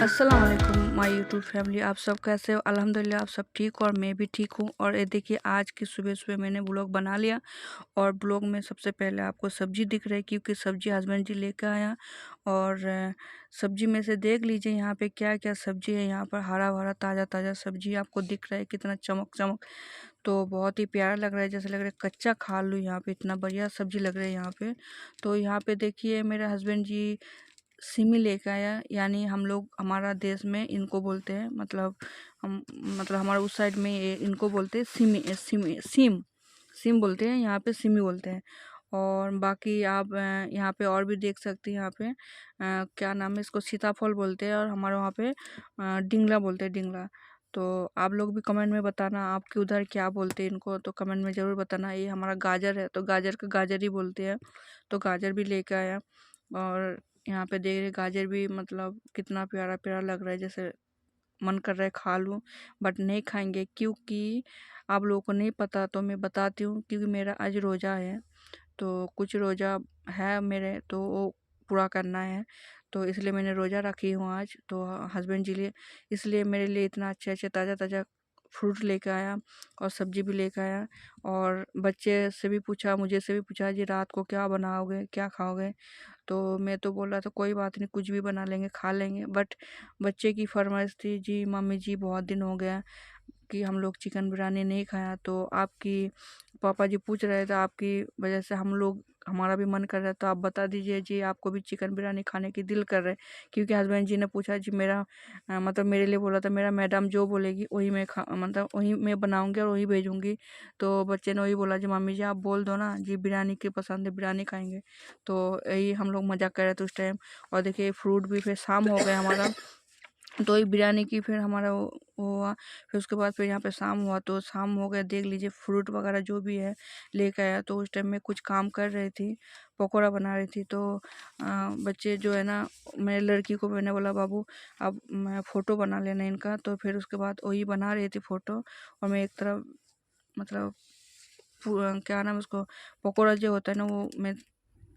अस्सलाम वालेकुम my YouTube family. आप सब कैसे हो? अल्हम्दुलिल्लाह आप सब ठीक हो और मैं भी ठीक हूँ। और ये देखिए आज की सुबह सुबह मैंने ब्लॉग बना लिया और ब्लॉग में सबसे पहले आपको सब्जी दिख रही है क्योंकि सब्जी हस्बैंड जी लेकर आया। और सब्जी में से देख लीजिए यहाँ पे क्या क्या सब्जी है। यहाँ पर हरा भरा ताज़ा ताज़ा सब्जी आपको दिख रहा है, कितना चमक चमक। तो बहुत ही प्यारा लग रहा है, जैसे लग रहा है कच्चा खा लूँ। यहाँ पे इतना बढ़िया सब्जी लग रहा है यहाँ पे। तो यहाँ पे देखिए मेरे हस्बैंड जी सिमी लेके आया, यानी हम लोग हमारा देश में इनको बोलते हैं, मतलब हम मतलब हमारे उस साइड में ये इनको बोलते हैं सिमी सिमी सिम सिम बोलते हैं, यहाँ पे सिमी बोलते हैं। और बाकी आप यहाँ पे और भी देख सकते हैं। यहाँ पे क्या नाम है, इसको सीताफल बोलते हैं और हमारे वहाँ पे डिंगला बोलते हैं, डिंगला। तो आप लोग भी कमेंट में बताना आपके उधर क्या बोलते हैं इनको, तो कमेंट में ज़रूर बताना। ये हमारा गाजर है तो गाजर का गाजर ही बोलते हैं, तो गाजर भी लेके आया। और यहाँ पे देख रहे गाजर भी मतलब कितना प्यारा प्यारा लग रहा है, जैसे मन कर रहा है खा लूँ, बट नहीं खाएंगे क्योंकि आप लोगों को नहीं पता तो मैं बताती हूँ। क्योंकि मेरा आज रोज़ा है, तो कुछ रोज़ा है मेरे, तो वो पूरा करना है, तो इसलिए मैंने रोज़ा रखी हूँ आज। तो हस्बैंड जी लिए इसलिए मेरे लिए इतना अच्छे अच्छे ताज़ा ताज़ा फ्रूट लेकर आया और सब्जी भी लेकर आया। और बच्चे से भी पूछा, मुझे से भी पूछा जी रात को क्या बनाओगे, क्या खाओगे। तो मैं तो बोल रहा था कोई बात नहीं, कुछ भी बना लेंगे, खा लेंगे। बट बच्चे की फरमाइश थी, जी मम्मी जी बहुत दिन हो गया कि हम लोग चिकन बिरयानी नहीं खाया, तो आपकी पापा जी पूछ रहे थे, आपकी वजह से हम लोग हमारा भी मन कर रहा है, तो आप बता दीजिए जी आपको भी चिकन बिरयानी खाने की दिल कर रहा है। क्योंकि हस्बैंड जी ने पूछा जी मेरा मतलब मेरे लिए बोला था, मेरा मैडम जो बोलेगी वही मैं खा मतलब वही मैं बनाऊंगी और वही भेजूंगी। तो बच्चे ने वही बोला जी मम्मी जी आप बोल दो ना जी बिरयानी की पसंद है, बिरयानी खाएंगे। तो यही हम लोग मजाक कर रहे थे उस टाइम। और देखिए फ्रूट भी फिर शाम हो गया हमारा, तो एक बिरयानी की फिर हमारा वो हुआ। फिर उसके बाद फिर यहाँ पे शाम हुआ, तो शाम हो गया, देख लीजिए फ्रूट वगैरह जो भी है लेके आया। तो उस टाइम में कुछ काम कर रही थी, पकौड़ा बना रही थी। तो बच्चे जो है ना, मेरे लड़की को मैंने बोला बाबू अब मैं फ़ोटो बना लेना इनका। तो फिर उसके बाद वही बना रही थी फ़ोटो, और मैं एक तरफ मतलब क्या नाम है उसको, पकौड़ा जो होता है ना वो मैं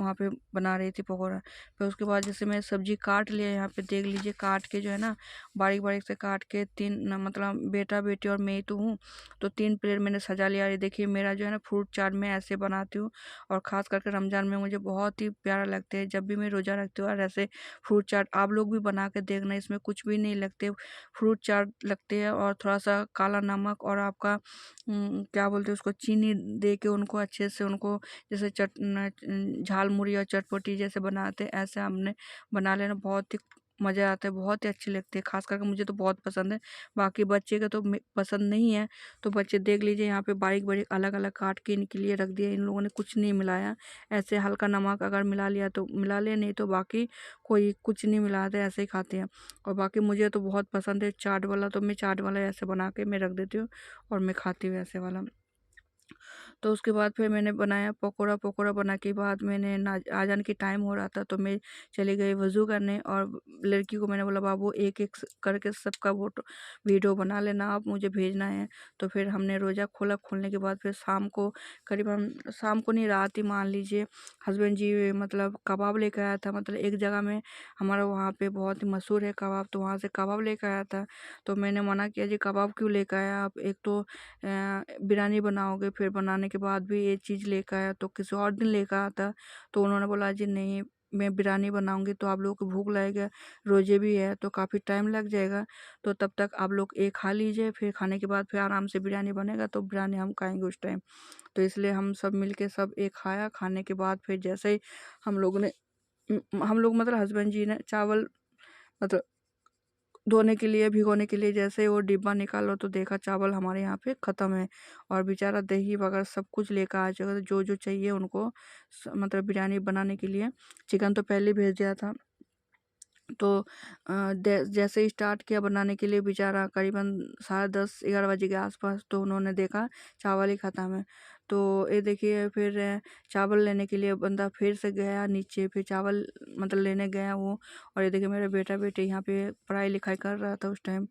वहाँ पे बना रही थी पकौड़ा। फिर उसके बाद जैसे मैं सब्जी काट लिया, यहाँ पे देख लीजिए काट के जो है ना बारीक बारीक से काट के मतलब बेटा बेटी और मैं ही तो हूँ, तो 3 प्लेट मैंने सजा लिया। ये देखिए मेरा जो है ना फ्रूट चाट मैं ऐसे बनाती हूँ। और ख़ास करके रमज़ान में मुझे बहुत ही प्यारा लगता है, जब भी मैं रोज़ा रखती हूँ और ऐसे फ्रूट चाट आप लोग भी बना के देखना। इसमें कुछ भी नहीं लगते, फ्रूट चाट लगते हैं और थोड़ा सा काला नमक और आपका क्या बोलते हैं उसको, चीनी दे के उनको अच्छे से उनको जैसे झाल मुड़ी और चटपटी जैसे बनाते हैं, ऐसे हमने बना लेना। बहुत ही मज़ा आता है, बहुत ही अच्छी लगती है, खास करके मुझे तो बहुत पसंद है। बाकी बच्चे का तो पसंद नहीं है। तो बच्चे देख लीजिए यहाँ पे बारीक बारीक अलग अलग काट के इनके लिए रख दिया। इन लोगों ने कुछ नहीं मिलाया, ऐसे हल्का नमक अगर मिला लिया तो मिला ले, नहीं तो बाकी कोई कुछ नहीं मिलाते, ऐसे ही खाते हैं। और बाकी मुझे तो बहुत पसंद है चाट वाला, तो मैं चाट वाला ऐसे बना के मैं रख देती हूँ और मैं खाती हूँ ऐसे वाला। तो उसके बाद फिर मैंने बनाया पकौड़ा। पकौड़ा बना के बाद मैंने ना आज़ान की टाइम हो रहा था, तो मैं चली गई वज़ू करने। और लड़की को मैंने बोला बाबू एक एक करके सबका फोटो वीडियो बना लेना, आप मुझे भेजना है। तो फिर हमने रोज़ा खोला, खोलने के बाद फिर शाम को करीबन, शाम को नहीं रात ही मान लीजिए, हस्बैंड जी मतलब कबाब लेकर आया था। मतलब एक जगह में हमारा वहाँ पे बहुत ही मशहूर है कबाब, तो वहाँ से कबाब लेकर आया था। तो मैंने मना किया जी कबाब क्यों लेकर आया आप, एक तो बिरयानी बनाओगे, फिर बनाने के बाद भी ये चीज़ लेकर आया, तो किसी और दिन लेकर आता। तो उन्होंने बोला जी नहीं मैं बिरयानी बनाऊंगी तो आप लोगों को भूख लगेगा, रोजे भी है तो काफ़ी टाइम लग जाएगा, तो तब तक आप लोग एक खा लीजिए, फिर खाने के बाद फिर आराम से बिरयानी बनेगा तो बिरयानी हम खाएंगे उस टाइम। तो इसलिए हम सब मिलके सब एक खाया। खाने के बाद फिर जैसे ही हम लोगों ने हम लोग मतलब हस्बैंड जी ने चावल मतलब धोने के लिए, भिगोने के लिए, जैसे ही वो डिब्बा निकालो तो देखा चावल हमारे यहाँ पे ख़त्म है। और बेचारा दही वगैरह सब कुछ लेकर आ जाएगा, तो जो जो चाहिए उनको मतलब बिरयानी बनाने के लिए। चिकन तो पहले ही भेज दिया था। तो जैसे ही स्टार्ट किया बनाने के लिए, बेचारा करीबन 10:30-11 बजे के आसपास, तो उन्होंने देखा चावल ही ख़त्म है। तो ये देखिए फिर चावल लेने के लिए बंदा फिर से गया नीचे, फिर चावल मतलब लेने गया वो। और ये देखिए मेरा बेटा बेटी यहाँ पे पढ़ाई लिखाई कर रहा था उस टाइम।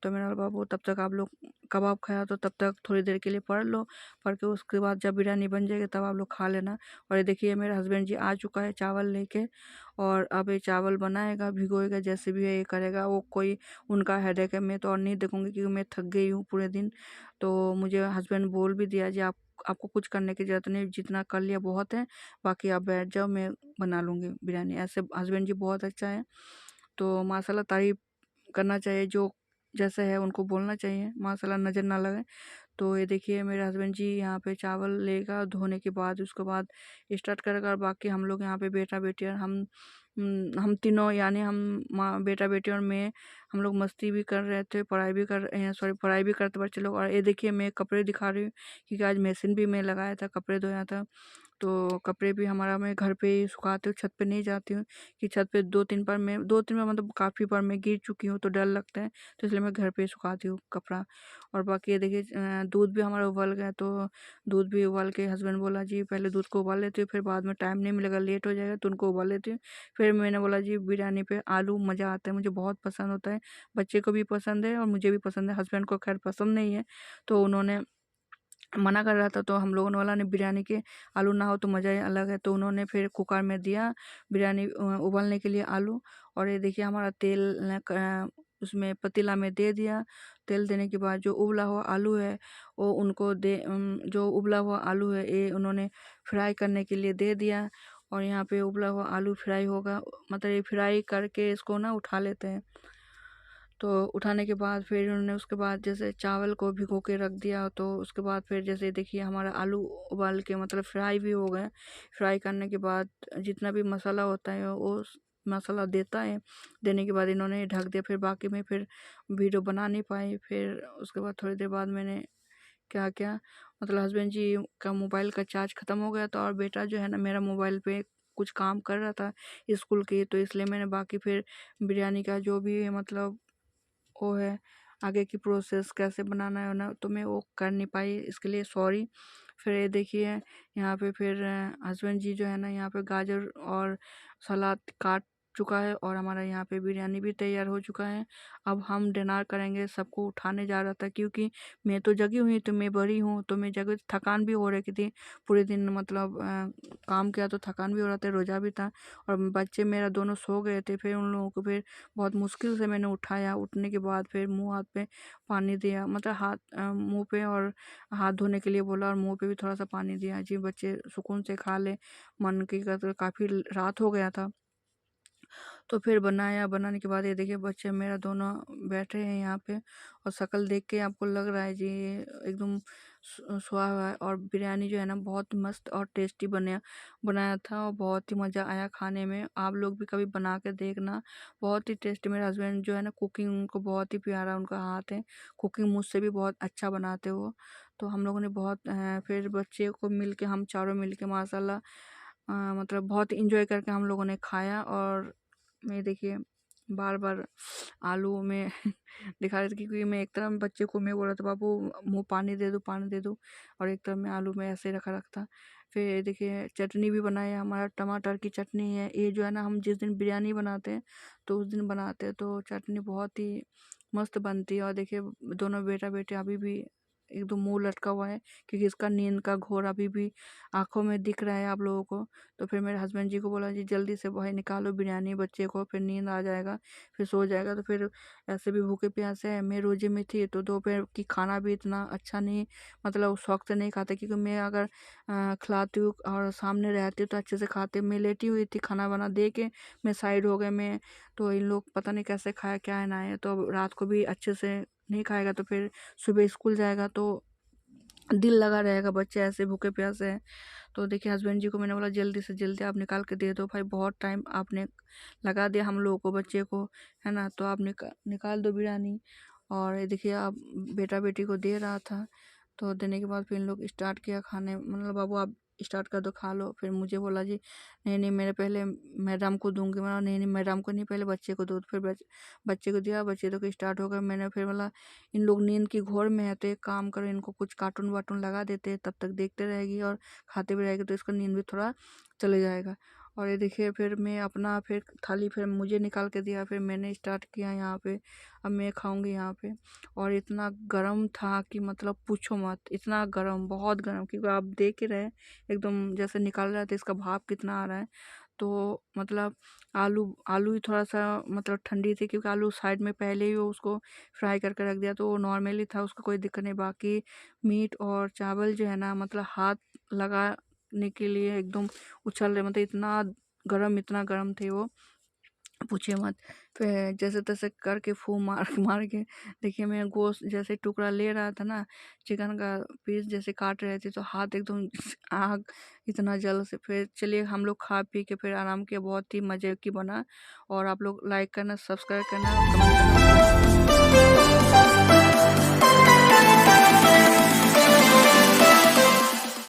तो मैंने बोला बाबू तब तक आप लोग कबाब खाया तो तब तक थोड़ी देर के लिए पढ़ लो, पढ़ के उसके बाद जब बिरयानी बन जाएगी तब आप लोग खा लेना। और ये देखिए मेरे हस्बैंड जी आ चुका है चावल लेके, और अब ये चावल बनाएगा, भिगोएगा, जैसे भी है ये करेगा। वो कोई उनका हेडेक है, मैं तो और नहीं देखूंगी क्योंकि मैं थक गई हूँ पूरे दिन। तो मुझे हस्बैंड बोल भी दिया जी आपको कुछ करने की ज़रूरत नहीं, जितना कर लिया बहुत है, बाकी आप बैठ जाओ, मैं बना लूँगी बिरयानी। ऐसे हस्बैंड जी बहुत अच्छा है, तो माशाल्लाह तारीफ़ करना चाहिए, जो जैसे है उनको बोलना चाहिए, माशाल्लाह नज़र ना लगे। तो ये देखिए मेरे हस्बैंड जी यहाँ पे चावल लेगा, धोने के बाद उसके बाद स्टार्ट करेगा, और बाकी हम लोग यहाँ पे बेटा बेटी और हम तीनों यानी हम माँ बेटा बेटी और मैं, हम लोग मस्ती भी कर रहे थे, पढ़ाई भी कर रहे हैं, सॉरी पढ़ाई भी करते बच्चे लोग। और ये देखिए मैं कपड़े दिखा रही हूँ क्योंकि आज मशीन भी मैं लगाया था, कपड़े धोया था। तो कपड़े भी हमारा मैं घर पे ही सुखाती हूँ, छत पे नहीं जाती हूँ कि छत पे 2-3 बार मतलब काफ़ी बार मैं गिर चुकी हूँ तो डर लगता है, तो इसलिए मैं घर पे ही सुखाती हूँ कपड़ा। और बाकी ये देखिए दूध भी हमारा उबल गया, तो दूध भी उबाल के हस्बैंड बोला जी पहले दूध को उबाल लेती हूँ, फिर बाद में टाइम नहीं मिलेगा, लेट हो जाएगा, तो उनको उबाल लेती हूँ। फिर मैंने बोला जी बिरयानी पे आलू मज़ा आता है, मुझे बहुत पसंद होता है, बच्चे को भी पसंद है और मुझे भी पसंद है, हस्बैंड को खैर पसंद नहीं है, तो उन्होंने मना कर रहा था। तो हम लोगों ने वाला ने बिरयानी के आलू ना हो तो मज़ा ही अलग है, तो उन्होंने फिर कुकर में दिया बिरयानी उबालने के लिए आलू। और ये देखिए हमारा तेल उसमें पतीला में दे दिया। तेल देने के बाद जो उबला हुआ आलू है वो उनको जो उबला हुआ आलू है ये उन्होंने फ्राई करने के लिए दे दिया। और यहाँ पे उबला हुआ आलू फ्राई होगा, मतलब ये फ्राई करके इसको ना उठा लेते हैं। तो उठाने के बाद फिर उन्होंने उसके बाद जैसे चावल को भिगो के रख दिया, तो उसके बाद फिर जैसे देखिए हमारा आलू उबाल के मतलब फ्राई भी हो गए। फ्राई करने के बाद जितना भी मसाला होता है वो मसाला देता है, देने के बाद इन्होंने ढक दिया। फिर बाकी में फिर वीडियो बना नहीं पाई। फिर उसके बाद थोड़ी देर बाद मैंने क्या क्या मतलब हस्बैंड जी का मोबाइल का चार्ज ख़त्म हो गया था, और बेटा जो है ना मेरा मोबाइल पे कुछ काम कर रहा था स्कूल की, तो इसलिए मैंने बाकी फिर बिरयानी का जो भी मतलब वो है आगे की प्रोसेस कैसे बनाना है ना, तो मैं वो कर नहीं पाई, इसके लिए सॉरी। फिर ये देखिए यहाँ पे फिर हस्बैंड जी जो है ना यहाँ पे गाजर और सलाद काट चुका है, और हमारा यहाँ पे बिरयानी भी तैयार हो चुका है। अब हम डिनर करेंगे, सबको उठाने जा रहा था क्योंकि मैं तो जगी हुई, तो मैं बड़ी हूँ, तो मैं जगह थकान भी हो रही थी पूरे दिन, मतलब काम किया तो थकान भी हो रहा था, रोज़ा भी था। और बच्चे मेरा दोनों सो गए थे, फिर उन लोगों को फिर बहुत मुश्किल से मैंने उठाया। उठने के बाद फिर मुँह हाथ पे पानी दिया, मतलब मुँह पे और हाथ धोने के लिए बोला, और मुँह पे भी थोड़ा-सा पानी दिया। जी बच्चे सुकून से खा लें, मन की तो काफ़ी रात हो गया था। तो फिर बनाया, बनाने के बाद ये देखिए बच्चे मेरा दोनों बैठे हैं यहाँ पे, और शक्ल देख के आपको लग रहा है जी ये एकदम सोया हुआ है। और बिरयानी जो है ना बहुत मस्त और टेस्टी बनाया था, और बहुत ही मज़ा आया खाने में। आप लोग भी कभी बना के देखना, बहुत ही टेस्टी। मेरे हस्बैंड जो है ना कुकिंग उनको बहुत ही प्यारा उनका हाथ है, कुकिंग मुझसे भी बहुत अच्छा बनाते वो। तो हम लोगों ने बहुत फिर बच्चे को मिल के हम चारों मिल के माशाल्लाह मतलब बहुत इंजॉय करके हम लोगों ने खाया। और मैं देखिए बार-बार आलू में दिखा रही थी क्योंकि मैं एक तरफ बच्चे को मैं बोल रहा था बाबू मुँह पानी दे दो, और एक तरफ मैं आलू में ऐसे रखा। फिर ये देखिए चटनी भी बनाया, हमारा टमाटर की चटनी है। ये जो है ना हम जिस दिन बिरयानी बनाते हैं तो उस दिन बनाते हैं, तो चटनी बहुत ही मस्त बनती है। और देखिए दोनों बेटा-बेटी अभी भी एकदम मुँह लटका हुआ है क्योंकि इसका नींद का घोर अभी भी आँखों में दिख रहा है आप लोगों को। तो फिर मेरे हस्बैंड जी को बोला जी जल्दी से भाई निकालो बिरयानी बच्चे को, फिर नींद आ जाएगा, फिर सो जाएगा। तो फिर ऐसे भी भूखे प्यासे हैं, मैं रोजे में थी, तो दोपहर की खाना भी इतना अच्छा नहीं, मतलब शौक से नहीं खाते क्योंकि मैं अगर खिलाती हूँ और सामने रहती हूँ तो अच्छे से खाते। मैं लेटी हुई थी, खाना बना दे के मैं साइड हो गए मैं, तो इन लोग पता नहीं कैसे खाया क्या है ना है, तो अब रात को भी अच्छे से नहीं खाएगा, तो फिर सुबह स्कूल जाएगा तो दिल लगा रहेगा, बच्चे ऐसे भूखे प्यासे हैं। तो देखिए हस्बैंड जी को मैंने बोला जल्दी से जल्दी आप निकाल के दे दो भाई, बहुत टाइम आपने लगा दिया हम लोगों को, बच्चे को, है ना, तो आप निकाल दो बिरयानी। और ये देखिए आप बेटा बेटी को दे रहा था, तो देने के बाद फिर इन लोग स्टार्ट किया खाने, मतलब बाबू आप स्टार्ट कर दो खा लो। फिर मुझे बोला जी नहीं नहीं मेरे पहले मैडम को दूंगी, मैं नहीं नहीं मैडम को नहीं, पहले बच्चे को दो। तो फिर बच्चे को दिया, बच्चे तो स्टार्ट हो गए। मैंने फिर बोला इन लोग नींद की घोर में है तो एक काम करो इनको कुछ कार्टून वार्टून लगा देते, तब तक देखते रहेगी और खाते भी रहेगी तो इसका नींद भी थोड़ा चले जाएगा। और ये देखिए फिर मैं अपना फिर थाली फिर मुझे निकाल के दिया, फिर मैंने स्टार्ट किया यहाँ पे। अब मैं खाऊँगी यहाँ पे। और इतना गरम था कि मतलब पूछो मत, इतना गरम, बहुत गरम, क्योंकि आप देख ही रहे हैं एकदम जैसे निकल रहा है तो इसका भाप कितना आ रहा है। तो मतलब आलू आलू ही थोड़ा-सा मतलब ठंडी थी, क्योंकि आलू साइड में पहले ही वो उसको फ्राई करके रख दिया, तो वो नॉर्मली था, उसका कोई दिक्कत नहीं। बाकी मीट और चावल जो है ना, मतलब हाथ लगाने के लिए एकदम उछल रहे, मतलब इतना गरम थे वो, पूछिए मत। फिर जैसे-तैसे करके फूँ मार मार के देखिए मैं गोश्त जैसे टुकड़ा ले रहा था ना, चिकन का पीस जैसे काट रहे थे, तो हाथ एकदम आग इतना जल से। फिर चलिए हम लोग खा पी के फिर आराम किया, बहुत ही मज़े की बना। और आप लोग लाइक करना, सब्सक्राइब करना, कमेंट करना।